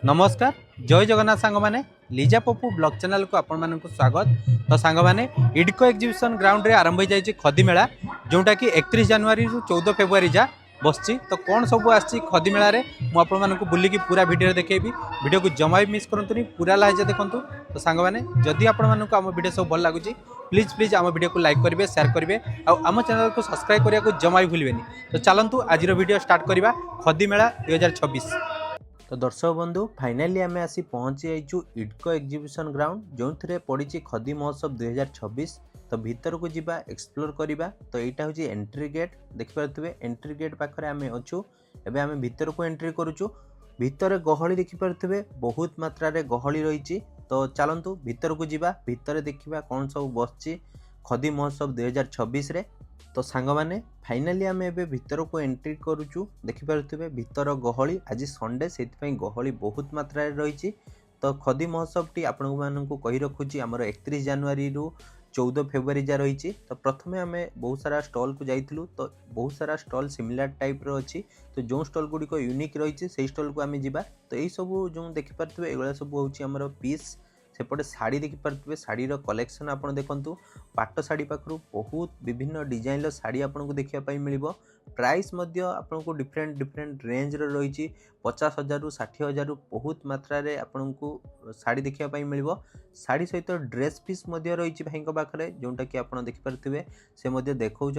नमस्कार जय जगन्नाथ सांग मैंने लिजा पप्पू ब्लॉग चैनल को आपण मानक स्वागत। तो सांग मैंने इडको एग्जिबिशन ग्राउंड रे आरंभ हो जाए खदी मेला जोटा कि 31 जनवरी रु 14 फेब्रुआरी जा बसची। तो कौन सब आसी खदी मेला रे मुझे बुलिकी पूरा वीडियो देखेबी। वीडियो को जमा भी मिस करंतुनी पूरा लाइज देखु। तो सांग मैंने जदि आपण मानक आम वीडियो सब भल लगुच प्लीज आम वीडियो को लाइक करेंगे शेयर करेंगे आम चैनल को सब्सक्राइब करने को जमा भी भूलें। तो चलतु आज वीडियो स्टार्ट करवा खदी मेला 2026। तो दर्शक बंधु फाइनाली आम आसी पहुँची जाइचु इडको एग्जिबिशन ग्राउंड जो थे पड़ी खदी महोत्सव 2026। तो भीतर को जीवा एक्सप्लोर करवा। तो यहाँ हूँ एंट्री गेट देखिपे एंट्री गेट पाखे आम अच्छू एवं आम भीतर को एंट्री करुचु। भीतर गहली देखिपे बहुत मात्रा रे गहली रही। तो चलतु भीतर को जीवा भीतर देखा कौन सब बसची खदी महोत्सव 2026 रे। तो सांग माने फाइनाली आम एबे भीतर को एंट्री करुचु देखिपे भीतर गहली आज संडे से गहली बहुत मात्रा रही। तो खदी महोत्सव टी आपण मानू कही रखुची आमर 31 जनवरी रु 14 फेब्रुआरी जा रही। तो प्रथमे आम बहुत सारा स्टॉल को जाइलु। तो बहुत सारा स्टॉल सिमिलर टाइप रो अच्छी। तो जो स्टॉल गुड़िक यूनिक रही से स्टॉल को आम जा। तो यही सब जो देखिपे एगुड़ा सब हूँ पीस सेपटे शाड़ी देखिपे शाड़ी कलेक्शन आप देखु पाट शाड़ी पाखु बहुत विभिन्न डिजाइन शाड़ी आपको देखापी मिल। प्राइस आपको डिफरेंट डिफरेंट रेंज रही 50,000 रु 60,000 बहुत मात्रा रे आपको शाड़ी देखापी मिल। शाड़ी सहित ड्रेस पीस रही भाई पाखे जोटा कि आप देखिपे से देखा।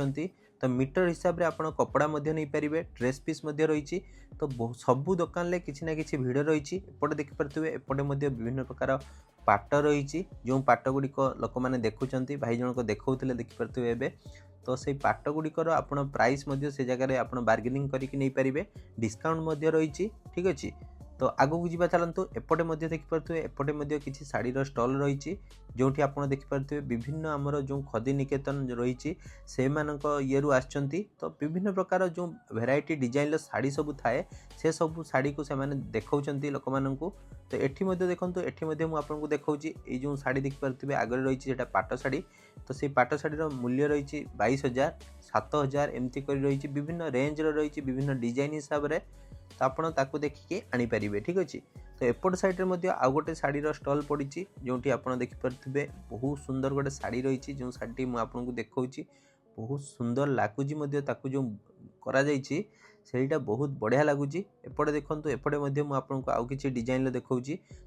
तो मीटर हिसाब से आप कपड़ा नहीं पारे ड्रेस पीस रही। तो सबू दुकान में किसी ना कि भिड़ रही। एपटे देखिपे एपटे विभिन्न प्रकार पाट रही जो पाट गुड़िक लोक मैंने देखुं भाई जनक देखते देखिपे एवं। तो से पाट गुड़िकर आप प्राइस से जगह आप बार्गेनिंग करके नहीं पारे डिस्काउंट रही। ठीक अच्छे। तो आगू को जीवा चलतु एपटे देखिपे एपटे किसी शाड़ीर स्टल रही जो आप देखिपे विभिन्न आमर जो खदी निकेतन रही से ये आसचंती। तो विभिन्न प्रकार जो भेराइटी डिजाइन शाड़ी सब थाए से सब शाड़ी को से देखा लोक मानू। तो एठी देखो ये मुझे देखा ये जो शाड़ी देखिपे आगे रही पाट शाड़ी। तो से पाट शाड़ीर मूल्य रही 22,000 7,000 एमती कर रही विभिन्न रेंज रही विभिन्न डिजाइन हिसाब से। तो आपको देखिए आनीपारे। ठीक अच्छे। तो एपट साइड्रे आउ गोटे शाड़ीर स्टल पड़ी जो आप देखिपे बहुत सुंदर गोटे शाड़ी रही जो शाड़ी मुझे देखा बहुत सुंदर लगुच जो करा सेटा बहुत बढ़िया लगुच। एपटे देखो एपटे मुझे आउ कि डिजाइन देखा।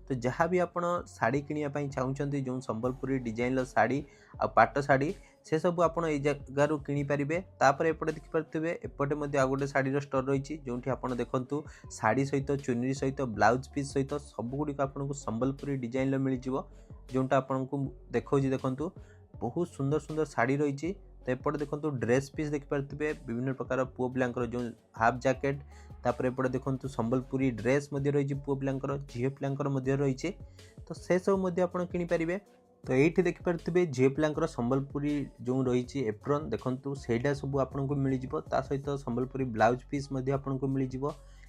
तो जहाँ भी आप शाड़ी किनापी चाहते जो संबलपुरी डिजाइन शाड़ी आ पाट शाड़ी से सब आप जगार किनीपारे। तापर एपटे देखिपे एपटे आउ गोटे शाड़ीर स्टोर रही जो आप देखु शाड़ी सहित चुनरी सहित ब्लाउज पीस सहित सबुगुड़िक आपको संबलपुरी डिजाइन मिल जोटा आपको देखा देखु बहुत सुंदर सुंदर शाड़ी रही। तो एपटे देखो ड्रेस पीस देखिपे विभिन्न प्रकार पुओ पिलांकर जो हाफ जैकेट तापर एपटे देखो संबलपुरी ड्रेस रही पुओ पिलांकर झील पिलांकर रही। तो से सब आप किनीपारे। तो ये देखिपे झील पिलांकर संबलपुरी जो रही एप्रोन देखो सेटा सब आपको मिल सहित संबलपुरी ब्लाउज पीस आपको मिल।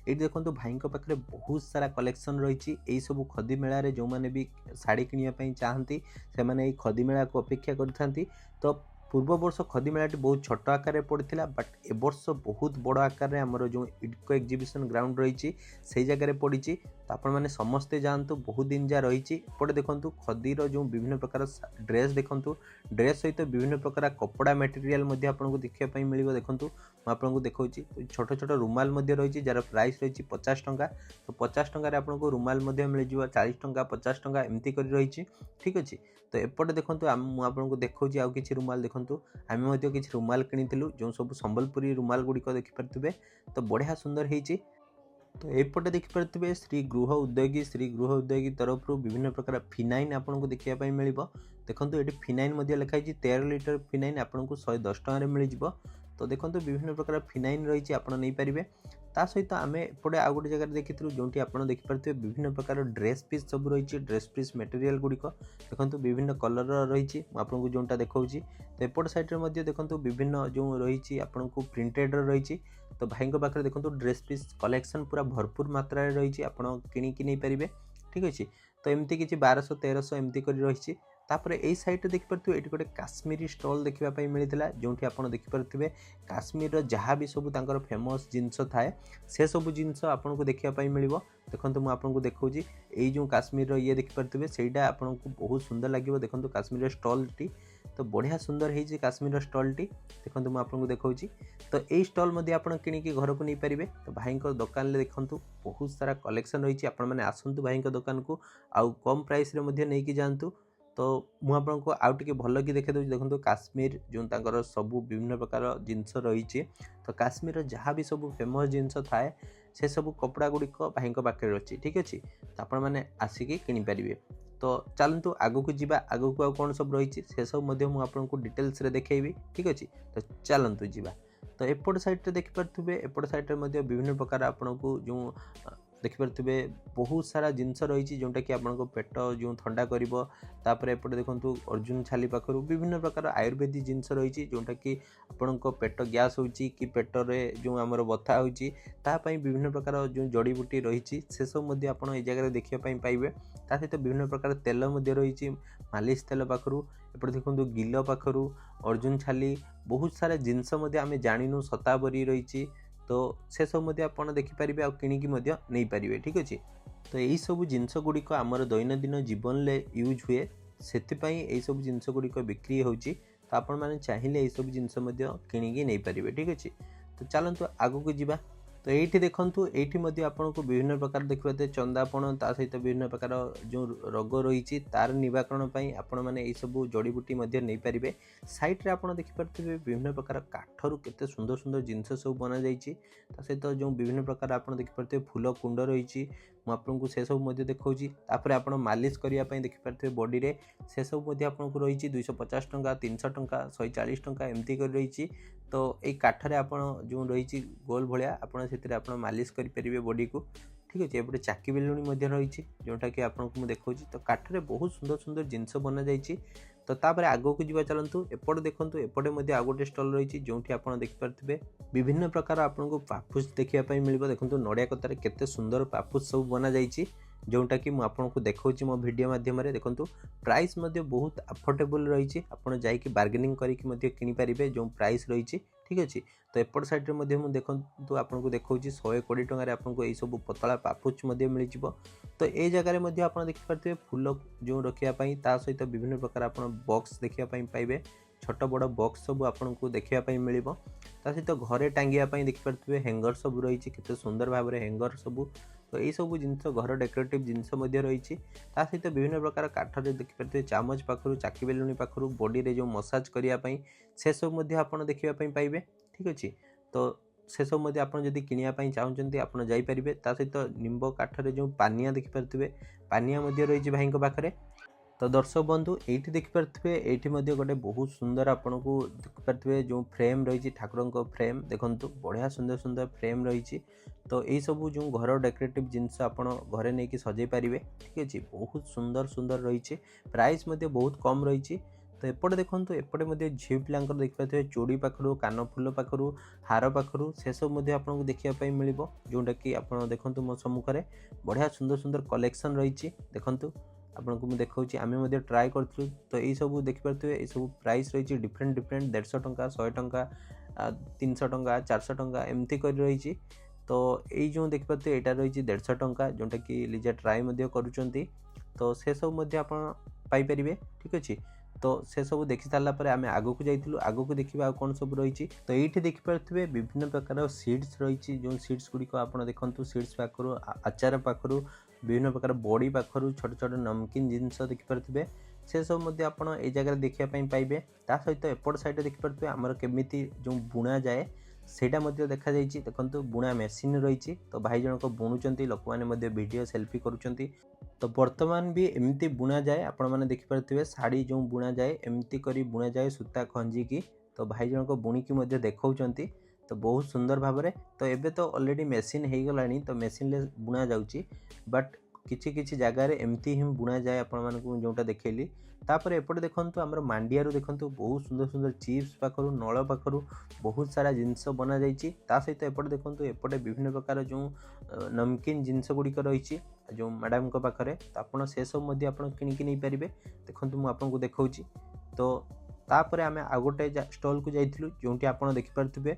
ये देखो भाई पाखे बहुत सारा कलेक्शन रही यही सब खदी मेला जो मैंने भी शाड़ी किनापी चाहती से खदी मेला को अपेक्षा करते। तो पूर्व वर्ष खदी मेलाटी बहुत छोट आकार पड़ता बट ए वर्ष बहुत बड़ आकार आमर जो इडको एग्जिबिशन ग्राउंड रही से जगह पड़ी। तो आपण मैंने समस्ते जातु बहुत दिन जा रही। एपटे देखो खदीर जो विभिन्न प्रकार ड्रेस देखो ड्रेस सहित विभिन्न प्रकार कपड़ा मटेरियल आपको देखापी मिल। देखो आपको देखा छोट छोट रुमाल रही जार प्राइस रही 50 टंका। तो 50 टंकार आपको रुमाल मिल 40 टंका 50 टंका एमती कर रही। ठीक अच्छे। तो एपटे देखो आपको देखा आउ कि रुमाल देखो आम किसी रुमाल किणु जो सब संबलपुरी रुमाल गुड़िक देखिपे। तो बढ़िया सुंदर होती। तो एपटे देखिपे श्री गृह उद्योगी तरफ विभिन्न प्रकार फिनाइन आपको देखापी मिल। देखो ये फिनाइन लिखाई 13 लिटर फिनाइन आपको 110 टकर मिल। तो देखो विभिन्न प्रकार फिनाइन रही आप नहीं पारे। ता सहित आम एपटे आउ गोटे जगह देखी जो आप देखिपे विभिन्न प्रकार ड्रेस पीस सब रही ड्रेस पीस मटेरियल गुड़िक देखो विभिन्न कलर रही आपको जोटा देखा। तो एपट साइड्रे देखो विभिन्न जो रही आपको प्रिंटेड रही। तो भाई पाखे देखो ड्रेस पीस कलेक्शन पूरा भरपूर मात्रा रही आप किणी नहीं पारे। ठीक अच्छे। तो एमती किसी 1200 1300 एमती कर रही। तापर यही साइड देखिपे ये गोटे काश्मीरी स्टॉल देखापी मिलता जो आप देखिपे काश्मीर जहाँ भी सब फेमस जिनस थाए से सब जिनस आपन को देखापी मिल देखो मुझे आपको देखा यही जो काश्मीर ये देखिपे से आपको बहुत सुंदर लगे देखो काश्मीर स्टॉल टी तो बढ़िया सुंदर है काश्मीर स्टॉल टी देखो मुझे आपको देखा तो यही स्टॉल आप किଣିकी घर को नहीं पारे तो भाई दुकान में देखूँ बहुत सारा कलेक्शन रही है आसतु भाई दुकान को आउ कम प्राइस नहीं कि जातु तो मुझे आपको भल कि देखे दूसरी देखो काश्मीर जो तर सब विभिन्न प्रकार जिनस रही तो काश्मीर जहाँ भी सब फेमस जिनस थाए से सब कपड़ा गुड़िक भाई पाखे अच्छी ठीक अच्छे तो आपण मैंने आसिकी किनीपारे तो चलतु आगू को जीवा आगू को कौन सब रही से सब आपको डिटेल्स रे देखी ठीक अच्छे तो चलतु जीवा तो एपट साइड देखिपे एपट साइड विभिन्न प्रकार आपन को जो देखिपे बहुत सारा जिनस रही जोटा कि आपको पेट जो ठंडा कर एपटे देखो अर्जुन छाली पाखर विभिन्न प्रकार आयुर्वेदिक जिनस रही जोटा कि आपण पेट गैस हो कि पेटरे जो आमर बथा होपाई विभिन्न प्रकार जो जड़ी बूटी रही से सब आप जगह देखापी पाइबे ता सहित विभिन्न प्रकार तेल रही मालिश तेल पाखर एपटे देखो गिल पाखर अर्जुन छाली बहुत सारा जिनस आम जानू शतावरी रही तो से सब आप देखिपारे आ किणिकी नहीं पारे ठीक अच्छे तो यही सब जिनस गुड़िक आमर दैनंदिन जीवन में यूज हुए से यही सब जिनस गुड़िक बिक्री होची तो आपण मैंने चाहिए यही सब जिनस किणिकी नहीं पारे ठीक अच्छे तो चलतु आगू को जीवा तो ये देखूँ ये आपको विभिन्न प्रकार देखिए चंदापण ता सहित विभिन्न प्रकार जो रोग रही तार निराकरण आपण मैंने ये सब जड़ी बूटी नहीं पारे साइड्रे आप देखिपे विभिन्न प्रकार काठर केते सुंदर सुंदर जिनस सब बना जाइए सहित जो विभिन्न प्रकार आप देखिपे फूल कुंड रही आपको से सब देखा आप मालिश करने देखिपे बॉडी रे से सब आपको रही 250 टंका 300 टंका 140 टंका एमती कर रही तो ये काठरे आप जो रही गोल भाया आप मालिश करेंगे बॉडी को ठीक अच्छे एपटे चाकी बेलुणी रही जोटा कि आपको देखा तो काठरे बहुत सुंदर सुंदर जिनस बना जाइए तो तापर आगो को जीवा चलतु एपटे देखो एपटे आउ गोटे स्टल रही जो आप देखिपे विभिन्न प्रकार आपको पापुच देखापी मिल देखो नड़िया कतार केते सुंदर पापुच सब बना जाइए जोटा कि मुझे देखा मो वीडियो माध्यम देखो प्राइस बहुत अफोर्डेबल रही आप जाकि बार्गेनिंग करके किनीपारे जो प्राइस रही ठीक अच्छे तो एपट साइड में देखो आपको देखा 120 टकर आपको यही सब पतला पापुच मिल तो ये जगह आप देखिपे फूल जो रखापी सहित विभिन्न प्रकार आप बॉक्स देखापी पाइबे छोट बड़ बॉक्स सब आपको देखापी मिल सहित घरे टांगियापाई देखिपे हैंगर सब रही केते सुंदर भाव में हैंगर सब तो यही सब जिनस घर डेकोरेटिव जिनस रही सहित विभिन्न प्रकार काठर देखिपे चामच पाखर चाकी बेलुणी पाखर बॉडी रे जो मसाज करने से सब आप देखापी पाइबे ठीक अच्छे तो से सब आप किणापी चाहते आप जापारे सहित निम्ब काठर जो पानिया देखिपे पानिया रही भाई पाखे तो दर्शक बंधु ये देखिपे ये गोटे बहुत सुंदर आपन को देखिपे जो फ्रेम रही ठाकुर फ्रेम देखो बढ़िया सुंदर सुंदर फ्रेम रही तो यही सब जो घर डेकोरेटिव जिनस आप घरे नहीं सजै पारे ठीक अच्छे बहुत सुंदर सुंदर रही प्राइस बहुत कम रही तो एपटे देखो एपटे झी पिला देखिए चूड़ी पाखर कानफुल पाखर हार पाखर से सब आपको देखापी मिल जोटा कि आप देखो मो सम्मुखें बढ़िया सुंदर सुंदर कलेक्शन रही देखूँ आपको मुझे देखा आम ट्राए करूँ तो यही सब देखिपे ये सब प्राइस रही डिफरेंट डिफरेंट 150 टंका 100 टंका 300 टंका 400 टंका एमती कर रही तो यही जो देखिपे यहाँ रही 150 टंका जोटा कि लिजा ट्राए करुँच तो से सब पाइपर ठीक अच्छे तो से सब देखी सारापर आम आग को जाइलु आग को देखा कौन सब रही तो ये देखिपे विभिन्न प्रकार सीड्स रही जो सीड्स गुड़िक आप देखो सीड्स पाखर आचार पाखर विभिन्न प्रकार बड़ी पाखर छोट छोट नमकीन जिनस देखिपे से सब आप जगह देखापी पाइबे सहित एपट साइड देखिपे आमर केमी जो बुणा जाए सेटा देखा देखो बुणा मेसीन रही तो भाई जनक बुणुंट लोक मैंने वीडियो सेल्फी करुँच तो बर्तमान भी एमती बुणा जाए आपण मैंने देखिपे शाड़ी जो बुणा जाए एमती कर बुणा जाए सूता खंजी की तो भाई जनक बुणिकी देखा तो बहुत सुंदर भाव में तो एबे तो ऑलरेडी मेसीन हो गलानी तो मेसीन ले बुणा जाउची बट किछि किछि जगार एमती ही बुणा जाए आपण जोटा देखली। तापर एपटे देखंतु हमर मांडियारू देखंतु बहुत सुंदर सुंदर चिप्स पाखरु नळ पाखरु बहुत सारा जिनस बना जाइछि। ता सहित एपटे देखंतु एपटे विभिन्न प्रकार जो नमकीन जिनस गुड़िक रही जो मैडम को पाखरे तो आपण से सब मध्ये आपण किनिकि नै परिबे। देखंतु मु आपनको देखौछि। तो तापर आमे आ गोटे स्टॉल को जाइथिलु जोंटी आपण देखि परथिबे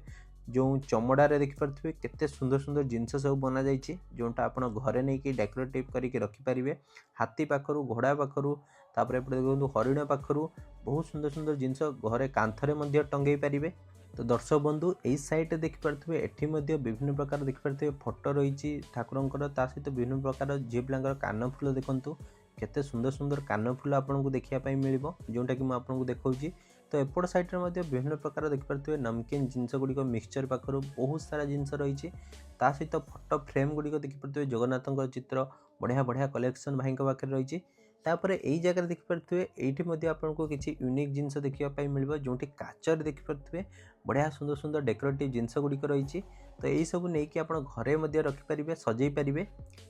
जो चमड़ारे देखिपे केते सुंदर सुंदर जिनस सब बना जाइए जोटा आप घरे नहीं कि डेकोरेटिव करके रखिपारे। हाथी पाखरु घोड़ा पाखरु तापर देखो हरिण पाखरु बहुत सुंदर सुंदर जिनस घरे कांथरे मध्य टंगई पारे। तो दर्शक बंधु यही साइड देखिपे एठी मध्य विभिन्न प्रकार देखिपे फोटो रही ठाकुरंकर ता सहित विभिन्न प्रकार झील पिलांकर कान फूल देखंतु केते सुंदर सुंदर कान फूल आपको देखा मिलिबो जोटा कि आपको देखौछि। तो एपट साइड में विभिन्न प्रकार देखिपे नमकीन जिनस गुड़िक मिक्सचर पाखर बहुत सारा जिनस रही सहित फोटो फ्रेम गुड़िक देखिपे जगन्नाथ चित्र बढ़िया बढ़िया कलेक्शन भाई पाखे रही। तापर यही जगह देखिपे ये आपको किसी यूनिक जिनस देखा मिल जो काचर देखिपे बढ़िया सुंदर सुंदर डेकोरेटिव जिनस गुड़िक रही। तो यही सब नहीं कि आप घरे रखिपारे सजई पारे।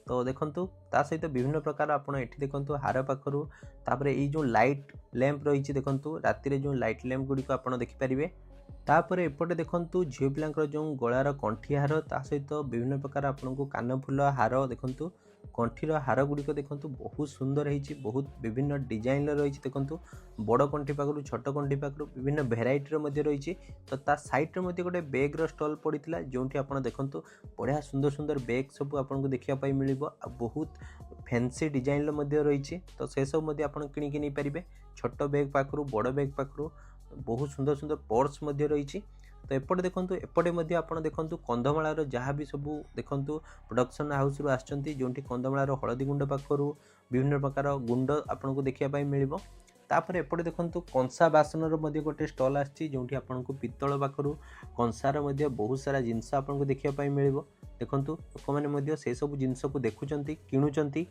तो देखंतु ता सहित विभिन्न प्रकार आप देखंतु हार पाखरु तापर ये जो लाइट लैंप रही देखंतु राति जो लाइट लैंप गुड़िक आप देखिपारे। तापर एपटे देखंतु झील पिलांकर जो गଳାର कंठी हार ता सहित विभिन्न प्रकार आपको कान फूल हार देखंतु कंठीर हार गुड़िक देखंतु बहुत सुंदर है बहुत विभिन्न डिजाइन रही देखंतु बड़ कंठी पाखरु छोट कंठी पाखरु विभिन्न भेराइटी रही। तो ता साइड रे गोटे बैग स्टॉल पड़ता जो आप देखंतु बढ़िया सुंदर सुंदर बैग सब आपको देखा मिलिबो बहुत फैंसी डिजाइन रही। तो से सब आप किनिकि नहीं पारे छोट बैग पाखरु बड़ बैग पाखरु बहुत सुंदर सुंदर पर्स रही। तो एपटे देखंतु एपटे आप देखंतु कंधमालार जहाँ भी सब देखंतु प्रोडक्शन हाउस रु आछंती जोंटी कंधमालार हलदी गुंड पाखरु विभिन्न प्रकार गुंड आपको देखा मिलिबो। तापर एपटे देखंतु कंसा बासन गोटे स्टॉल आछि जोंटी आपको पित्तल पाखरु कंसार बहुत सारा जिनस आपको देखा मिलिबो। देखंतु लोक माने से सब जिनस को देखुचंती किणुचंती।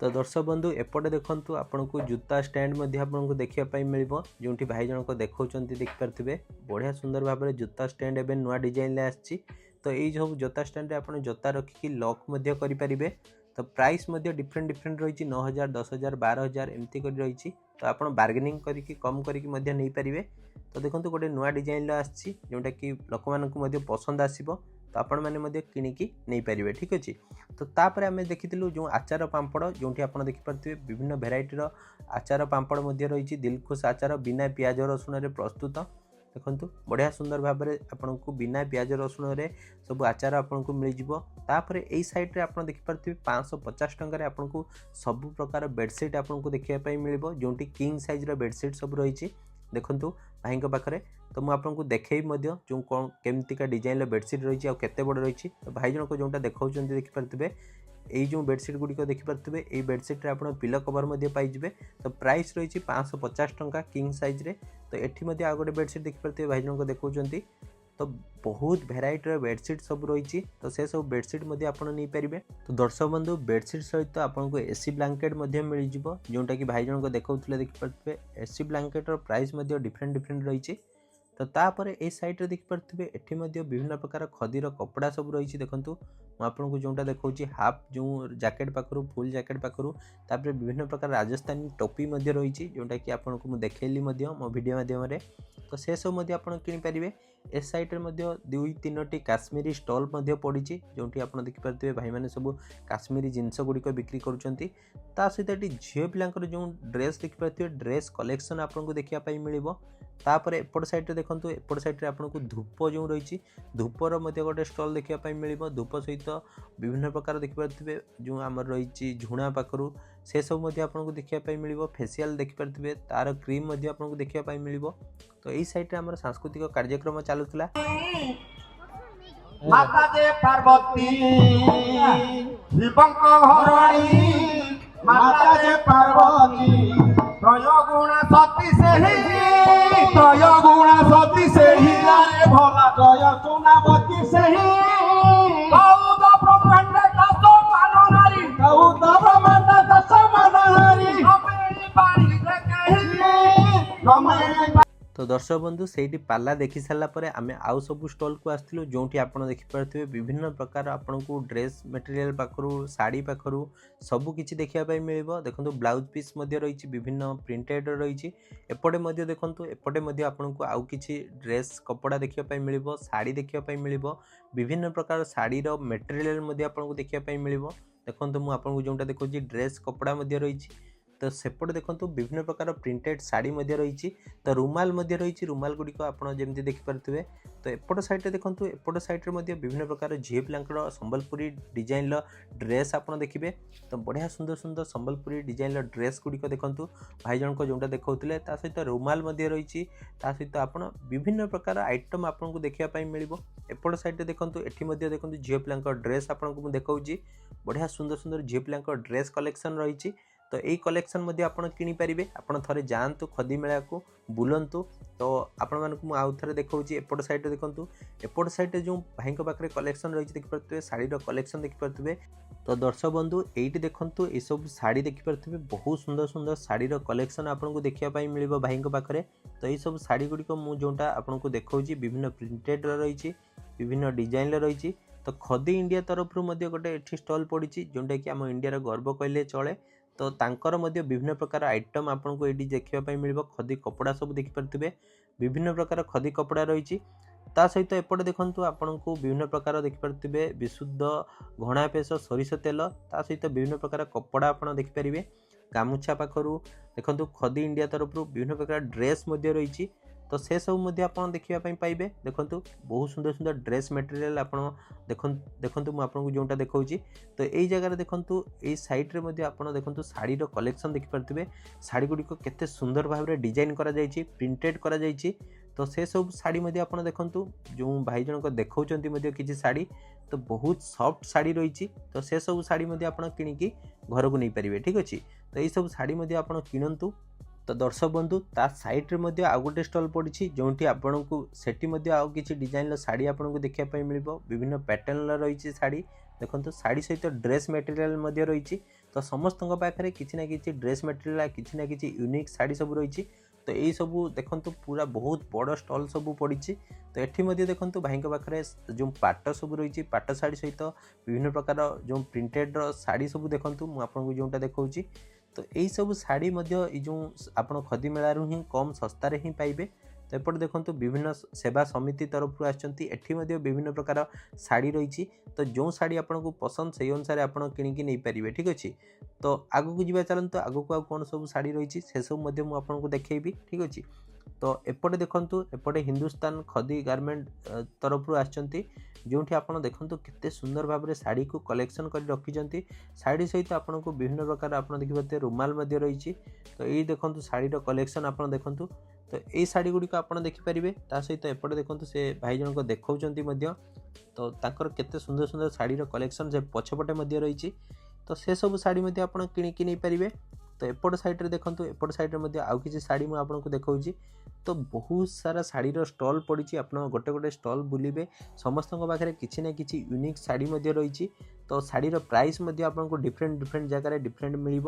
तो दर्शक बंधु एपटे देखंतु आपको जूता स्टैंड आपको देखा मिलिबो जोंटी भाई जनक देखौचंती देखिपारथिबे बढ़िया सुंदर भाव में जूता स्टैंड एबे नुआ डिजाइन आछि। तो यही सब जूता स्टैंड आप जूता रखिकी लॉक करें। तो प्राइस डिफरेंट डिफरेंट रही 9,000 10,000 12,000 एमती कर रही। तो आप बार्गेनिंग करके कम करके नहीं पारे। तो देखो गोटे नुआ डिजाइन आछि जोटा कि लोक मानक पसंद आसीबो तो आपण मैंने किणिकी नहीं पारे। ठीक अच्छे। तो तापर आम देखी जो आचार पांपड़ जो आप देखिपे विभिन्न भेराइटीर आचार पांपड़ रही दिलखुश आचार बिना पियाज रसुण प्रस्तुत। देखंतु बढ़िया सुंदर भाव में आपको बिना पियाज रसुण सब आचार आपको मिल जाव। तापर यही साइड रे आप देखिपे 550 टंकार आपको सब प्रकार बेडसीट आपको देखा मिल जोटी किंग साइज बेडसीट सब रही। देखंतु भाई पाखे तो मुझे आपको देखी जो कौन केमतिका डिजाइन बेडसीट रही केते बड़ रही। तो भाई जनक जोटा देखा देखिपे यही जो बेडसीट गुड़िक देखिपे ये बेडसीट आप पिलो कवर पाइबे। तो प्राइस रही 550 टंका किंग साइज रे। तो ये आ गए बेडसीट देखिपे भाई जनक देखा। तो बहुत भेराइटी बेडसीट सब रही। तो से सब बेडसीट आप नहीं पारे। तो दर्शक बंधु बेडसीट सहित आपको एसी ब्लांकेट मिल जाव जोटा कि भाई जनक देखा देखिपे एसी ब्लांकेटर प्राइस डिफरेंट डिफरेंट रही। तो तापर ए साइड रे देखिपे एठी विभिन्न प्रकार खदीर कपड़ा सब रही। देखंतु आपको जोटा देखा हाफ जो जैकेट पाखरु फुल जैकेट पाखरु तापर विभिन्न प्रकार राजस्थानी टोपी रही जोटा कि आपको देखली मो वीडियो माध्यम। तो से सब आप किनीपारे। ए साइड रे 2-3टी काश्मीरी स्टॉल पड़ी जोटी आप देखिपे भाई मैंने सब काश्मीरी जिनस गुड़िक बिक्री करुँच। ता सहित ये झील पिलांकर जो ड्रेस देखिपे ड्रेस कलेक्शन आपको देखा मिल। तापर एपट साइड देखो एपट साइड आपको धूप जो रही धूपर गोटे स्टॉल देखा मिल। धूप सहित विभिन्न प्रकार देखिपे जो आम रही झुणा पाखरु से सब आपको देखा मिल। फेसियाल देखिपे तार क्रीम आपको देखा मिल। तो यही साइड आम सांस्कृतिक कार्यक्रम चलुला। माता जे पार्वती शिवंक घरणी माता जे पार्वती त्रय गुण सती से ही रे भला त्रय चुनावती से ही कौद ब्रह्मांड दस मान नारी कौद ब्रह्मांड दस मान नारी तो दर्शक बंधु से पाला देखी सारापर आम आउ सब स्टल को आसलु जो आप देखिपे विभिन्न प्रकार आपन को ड्रेस मटेरियल पाखु शाढ़ी पाखु सबकि देखापी मिल देखो ब्लाउज पीस रही विभिन्न प्रिंटेड रही एपटे देखो एपटे आपन को आउ कि ड्रेस कपड़ा देखापी मिल शाढ़ी देखापी मिल विभिन्न प्रकार शाढ़ी मटेरियल आपको देखापी मिल देखो मुझे जोटा देखो ड्रेस कपड़ा रही तो सेपटे देखो विभिन्न प्रकार प्रिंटेड शाढ़ी रही तो रुमाल रही रुमाल गुड़िक आपड़ जमी देखिपे तो एपट साइड देखो एपट साइड विभिन्न प्रकार झील पिलांकर संबलपुरी डिजाइन ड्रेस आप देखिए तो बढ़िया सुंदर सुंदर संबलपुरी डिजाइन ड्रेस गुड़िक देखो भाई जनक जोटा देखते सहित रुमाल रही सहित आप विभिन्न प्रकार आइटम आपको देखापी मिल एपट साइड देखो ये देखो झील पिलांकर ड्रेस आपको देखा बढ़िया सुंदर सुंदर झील पिलांकर ड्रेस कलेक्शन रही तो यही कलेक्शन आप किनीपारे आप थे जातु खदी मेला को बुलंतु तो आपण मानक आउ थे देखा एपट साइड देखो एपट साइड जो भाई पाखे कलेक्शन रही देखिपे शाढ़ी कलेक्शन देखिपे तो दर्शक बंधु ये देखो ये सब शाढ़ी देखिपे बहुत सुंदर सुंदर शाढ़ी कलेक्शन आपको देखापी मिल भाई पाखे तो ये सब शाढ़ी गुड़िक मुझा आपको देखा विभिन्न प्रिंटेड रही विभिन्न डिजाइन रही तो खदी इंडिया तरफ गोटे स्टल पड़ी जोटा कि आम इंडिया गर्व कहले चले तो तांकर विभिन्न प्रकार आइटम आपको ये देखापी मिल खदी कपड़ा सब देखिपे विभिन्न प्रकार खदी कपड़ा रही सहित एपटे देखो आपन को विभिन्न प्रकार देखिपे विशुद्ध घणा पेश सरिष तेल सहित विभिन्न प्रकार कपड़ा आप देखिपारे गामुछा पाखु देखो खदी इंडिया तरफ विभिन्न प्रकार ड्रेस रही तो से सब आप देखापी पाइबे देखो बहुत सुंदर सुंदर ड्रेस मटेरियल आप देखो मुझे जोटा देखा तो यही जगह देखो ये सैड्रे आप देखो शाढ़ी कलेक्शन देखिपे शाढ़ी गुड़िक केते सुंदर भाव में डिजाइन करा प्रिंटेड करा तो से सब शाढ़ी आप देखो जो भाई जनक देखा किसी शाढ़ी तो बहुत सॉफ्ट शाढ़ी रही तो से सब शाढ़ी आप किणिकी घर को नहीं पारे ठीक अच्छे तो यही सब शाढ़ी आप किणतु तो दर्शक बंधु ता साइड रे आउ गोटे स्टल पड़ी जो आपन को सेठी आउ किसी डिजाइन शाढ़ी आपको देखापी मिल विभिन्न पैटर्न रही शाढ़ी देखो शाढ़ी सहित ड्रेस मटेरियल रही तो समस्त पाखे किसी ना कि ड्रेस मटेरियल किसी ना कि यूनिक शाढ़ी सब रही तो यही सब देखो पूरा बहुत बड़ स्टल सब पड़ी तो ये देखो भाई पाखे जो पाट सब रही पाट शाढ़ी सहित विभिन्न प्रकार जो प्रिंटेड शाढ़ी सब देखो मुझे जोटा देखा तो यही सब शाढ़ी जो आप खदी मेलू ही कम सस्तार ही पाइबे तो एपटे देखो विभिन्न सेवा समिति तरफ आछि विभिन्न प्रकार शाढ़ी रही तो जो शाढ़ी आपको पसंद से अनुसार आप किणिकी नहीं पारे ठीक अच्छे तो आगू को जी चलते आगू को कौन सब शाढ़ी रही से सब आपको देखी ठीक अच्छे तो एपटे देखो एपटे हिंदुस्तान खदी गारमेंट तरफ आछंती जोठी आपन देखो केते सुंदर भाव में शाढ़ी को कलेक्शन कर रखी शाढ़ी सहित आपन को विभिन्न प्रकार आप देखिए रुमाल रही तो यही देखो शाढ़ी कलेक्शन आप देखो तो यही शाढ़ी गुड़िक आप देखिपारे सहित एपटे देखो से भाई जनक देखा तो ताकर केते सुंदर सुंदर शाढ़ी कलेक्शन से पछपटे रही तो से सब शाढ़ी आप किणिकी नहीं पारे तो एपट साइड रे देखो एपट साइड रे आउ किसी शाढ़ी मुझे आपको देखा तो बहुत सारा शाढ़ी स्टल पड़ी आप गोटे गोटे स्टल बुलिबे समस्त पाखे किसी ना कि यूनिक शाढ़ी रही तो शाढ़ी प्राइस आपको डिफरेंट डिफरेंट जगह डिफरेंट मिल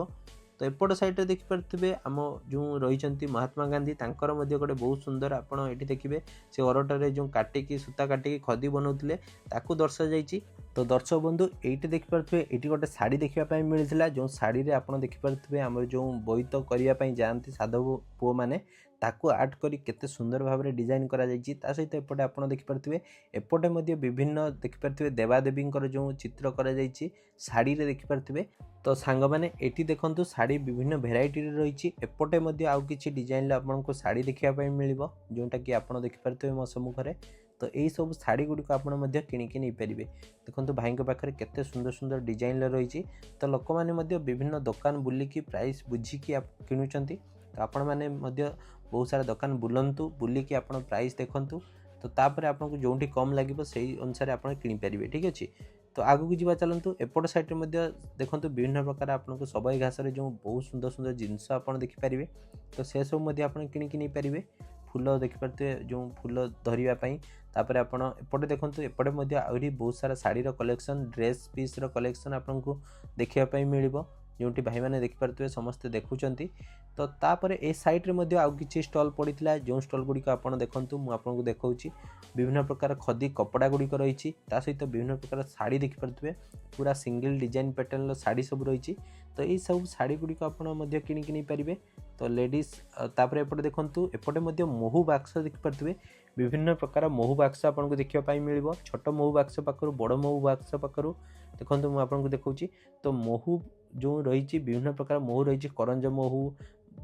तो एपट साइड देखिपे आम जो रही महात्मा गांधी तांकर गोटे बहुत सुंदर आपड़ ये देखिए से अरटरे जो काटिकी सूता काटिकी खदी बनाते ताकू दर्शा जाइए तो दर्शक बंधु ये देखिपे ये गोटे शाढ़ी देखापी मिलता जो शाढ़ी रे आप देखिपे आम जो बोईत करने जाती साधव पुओ मैंने ताकू आर्ट करी केते सुंदर भाव में डिजाइन करा जाइछि ता सहित एपटे आप देखिपे एपटे विभिन्न देखिपे देवादेवी जो चित्र करा जाइछि शाढ़ी रे देखिपे तो सांग मैंने एटी देखंतु शाढ़ी विभिन्न भेराइटी रही एपटे आउ किछि डिजाइन आपको शाढ़ी देखापी मिल जोटा कि आप देखिपे मो सम्मुखें तो यही सब शाढ़ी गुड़िक आप किणिकी नहीं पारे देखो भाई पाखे केते सुंदर सुंदर डिजाइन रही तो लोक मैंने विभिन्न दुकान बुलिकी प्राइस बुझिकी किणुचंती तो आपण मैंने बहुत सारा दुकान बुलंतु बुलिकी आप प्राइस देखंतु तो तापर आपको जोटी कम लगे से अनुसार आप किनीपारे ठीक अच्छे तो आगू को जी चलतु एपट साइड में देखो विभिन्न प्रकार आपको सबई घास जो बहुत सुंदर सुंदर जिनस आप देखिपारे तो से सब आप किणिकी नहीं पारे फूल देखिपे जो फूल धरवाई तापर आपण एपटे देखो एपटे आहरी बहुत सारा sari collection dress piece collection आपको देखापी मिल जोटी भाई मैंने देखिपे समस्ते देखुंट तो तापर ए साइड्रे मध्य आउ कि स्टल पड़ा जो स्टल गुड़िक आप देखूँ मुझे देखा विभिन्न प्रकार खदी कपड़ा गुड़िक रही सहित विभिन्न प्रकार शाड़ी देखिपे पूरा सिंगल डिजाइन पैटर्न शाड़ी सब रही तो ये सब शाड़ी गुड़िक आप किणिकी नहीं पारे तो लेडीज तापर एपटे देखूँ एपटे महू बाक्स देखिपे विभिन्न प्रकार महू बाक्स आपको देखा मिल छोट महू बाक्स पाखु बड़ महू बाक्स पाखु देखो मुझे देखा तो महू जो रही विभिन्न प्रकार महू रही करंज महू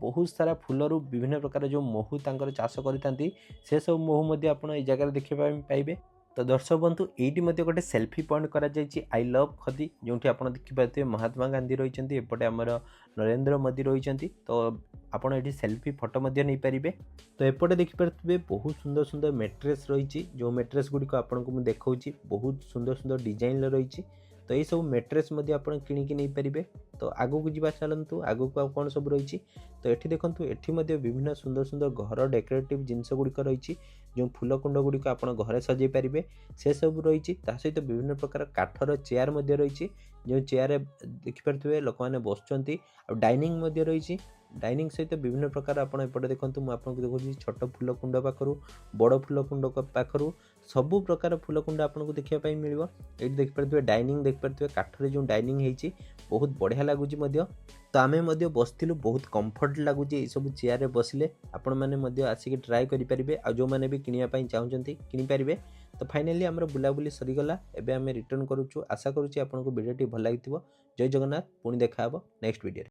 बहुत सारा फूलर विभिन्न प्रकार जो महू तांकर चाष करते से सब महू आप जगह देखा पाइबे तो दर्शक बंधु ये गोटे सेल्फी पॉइंट करा आई लव खदी जो आप देखिपे महात्मा गांधी रही एपटे आमर नरेंद्र मोदी रही तो आपड़ ये सेल्फी फोटो नहीं पारे तो एपटे देखिपे बहुत सुंदर सुंदर मेट्रेस रही जो मेट्रेस गुड़िक आपको देखा बहुत सुंदर सुंदर डिजाइन रही तो ये सब मेट्रेस आप किणिकी नहीं पारे तो आगू को जीवा चलतु आगू को कौन सब रही तो ये देखूँ ये विभिन्न सुंदर सुंदर घर डेकोरेटिव जिनस गुड़िक रही जो फूल कुंड गुड़िक आप घरे सजाई पारे से सब रही सहित विभिन्न प्रकार काठर चेयर रही जो चेयर देखिपे लोक मैंने बसुँच डाइनिंग रही डाइनिंग सहित विभिन्न प्रकार आप एपटे देखूँ मुझे देखा छोट फूल कुंड पाखु बड़ फूल कुंड पाखु सबू प्रकार फूल कुंड आपको देखा मिल ये देखिपे डाइनिंग देखिपे काठर जो डाइनिंग होती बहुत बढ़िया लगुच तो आम बसलु बहुत कंफर्ट लगुच ये सब चेयर बसिले आपण मैंने आसिक ट्राए करेंगे आ जो मैंने भी किणापी चाहते किनीपारे तो फाइनाली आम बुलाबुली सरीगला एवं आम रिटर्न करुचु आशा करुँच आपको वीडियो भल लगी जय जगन्नाथ पुणी देखा नेक्स्ट वीडियो।